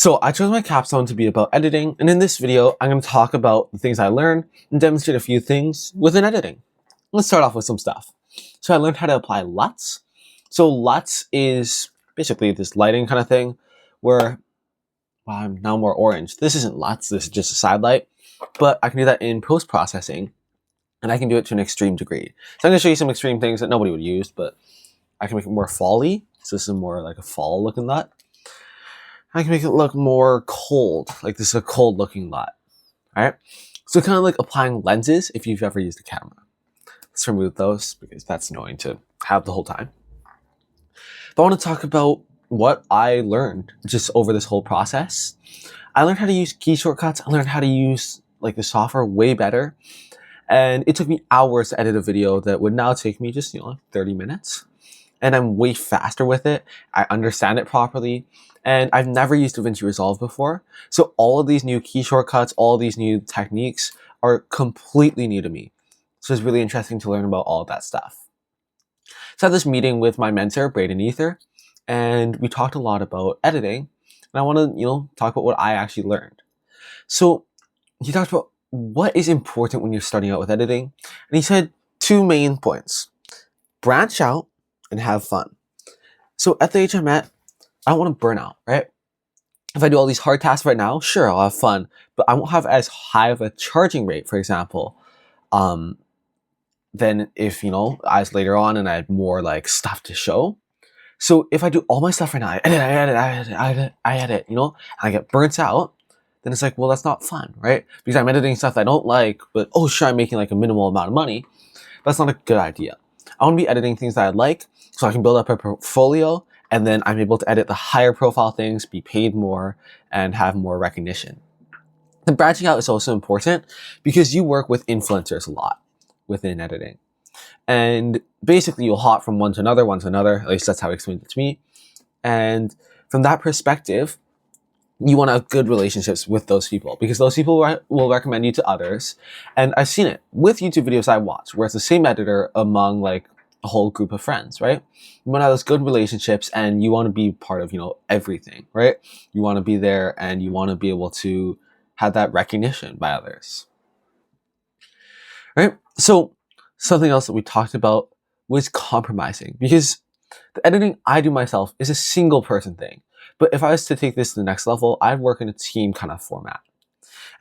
So I chose my capstone to be about editing, and in this video, I'm going to talk about the things I learned and demonstrate a few things within editing. Let's start off with some stuff. So I learned how to apply LUTs. So LUTs is basically this lighting kind of thing where, well, I'm now more orange. This isn't LUTs, this is just a side light, but I can do that in post-processing, and I can do it to an extreme degree. So I'm going to show you some extreme things that nobody would use, but I can make it more fall-y. So this is more like a fall looking LUT. I can make it look more cold, like this is a cold looking LUT, right? So kind of like applying lenses if you've ever used a camera. Let's remove those because that's annoying to have the whole time. But I want to talk about what I learned just over this whole process. I learned how to use key shortcuts. I learned how to use like the software way better. And it took me hours to edit a video that would now take me just, 30 minutes. And I'm way faster with it. I understand it properly. And I've never used DaVinci Resolve before. So all of these new key shortcuts, all these new techniques are completely new to me. So it's really interesting to learn about all of that stuff. So I had this meeting with my mentor, Braden Ether, and we talked a lot about editing. And I want to, talk about what I actually learned. So he talked about what is important when you're starting out with editing. And he said two main points: branch out and have fun. So at the age I'm at, I don't want to burn out, right? If I do all these hard tasks right now, sure, I'll have fun, but I won't have as high of a charging rate, for example, than if, I was later on and I had more like stuff to show. So if I do all my stuff right now, I edit, and I get burnt out, then it's like, well, that's not fun, right? Because I'm editing stuff that I don't like, but oh, sure, I'm making like a minimal amount of money. That's not a good idea. I want to be editing things that I like so I can build up a portfolio, and then I'm able to edit the higher profile things, be paid more, and have more recognition. The branching out is also important because you work with influencers a lot within editing. And basically you'll hop from one to another, at least that's how he explained it to me. And from that perspective, you want to have good relationships with those people because those people will recommend you to others. And I've seen it with YouTube videos I watch where it's the same editor among like a whole group of friends, right? You want to have those good relationships and you want to be part of, everything, right? You want to be there and you want to be able to have that recognition by others, right? So something else that we talked about was compromising, because the editing I do myself is a single person thing. But if I was to take this to the next level, I'd work in a team kind of format.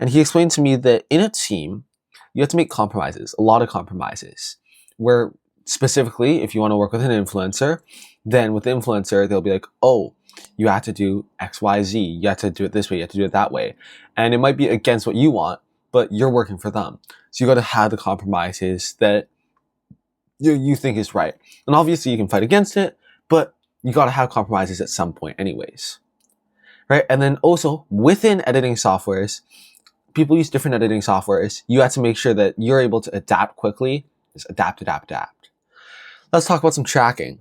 And he explained to me that in a team, you have to make compromises, a lot of compromises, where specifically, if you want to work with an influencer, then with the influencer, they'll be like, oh, you have to do X, Y, Z. You have to do it this way. You have to do it that way. And it might be against what you want, but you're working for them. So you got to have the compromises that you think is right. And obviously you can fight against it, but you got to have compromises at some point anyways, right? And then also within editing softwares, people use different editing softwares. You have to make sure that you're able to adapt quickly. Just adapt. Let's talk about some tracking.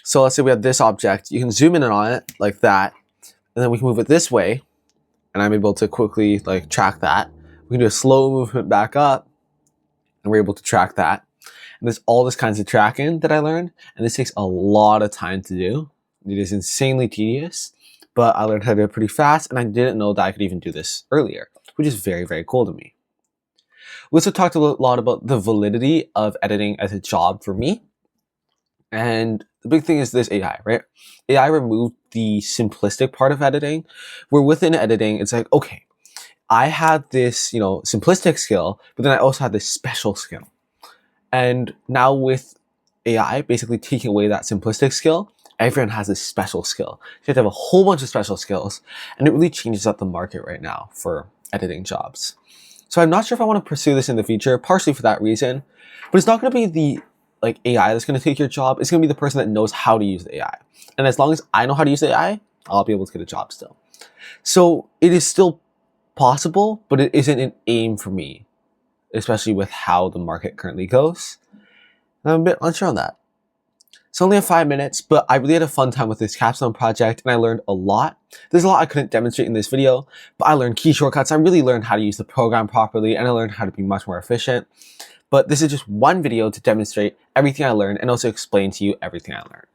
So let's say we have this object. You can zoom in on it like that, and then we can move it this way, and I'm able to quickly like track that. We can do a slow movement back up, and we're able to track that. And there's all this kinds of tracking that I learned, and this takes a lot of time to do. It is insanely tedious, but I learned how to do it pretty fast, and I didn't know that I could even do this earlier, which is very, very cool to me. We also talked a lot about the validity of editing as a job for me. And the big thing is this AI, right? AI removed the simplistic part of editing, where within editing, it's like, okay, I had this, simplistic skill, but then I also had this special skill. And now with AI basically taking away that simplistic skill, everyone has this special skill. You have to have a whole bunch of special skills, and it really changes up the market right now for editing jobs. So I'm not sure if I want to pursue this in the future, partially for that reason, but it's not going to be the AI that's going to take your job. It's going to be the person that knows how to use the AI. And as long as I know how to use the AI, I'll be able to get a job still. So it is still possible, but it isn't an aim for me, especially with how the market currently goes. And I'm a bit unsure on that. It's only 5 minutes, but I really had a fun time with this capstone project and I learned a lot. There's a lot I couldn't demonstrate in this video, but I learned key shortcuts. I really learned how to use the program properly and I learned how to be much more efficient. But this is just one video to demonstrate everything I learned and also explain to you everything I learned.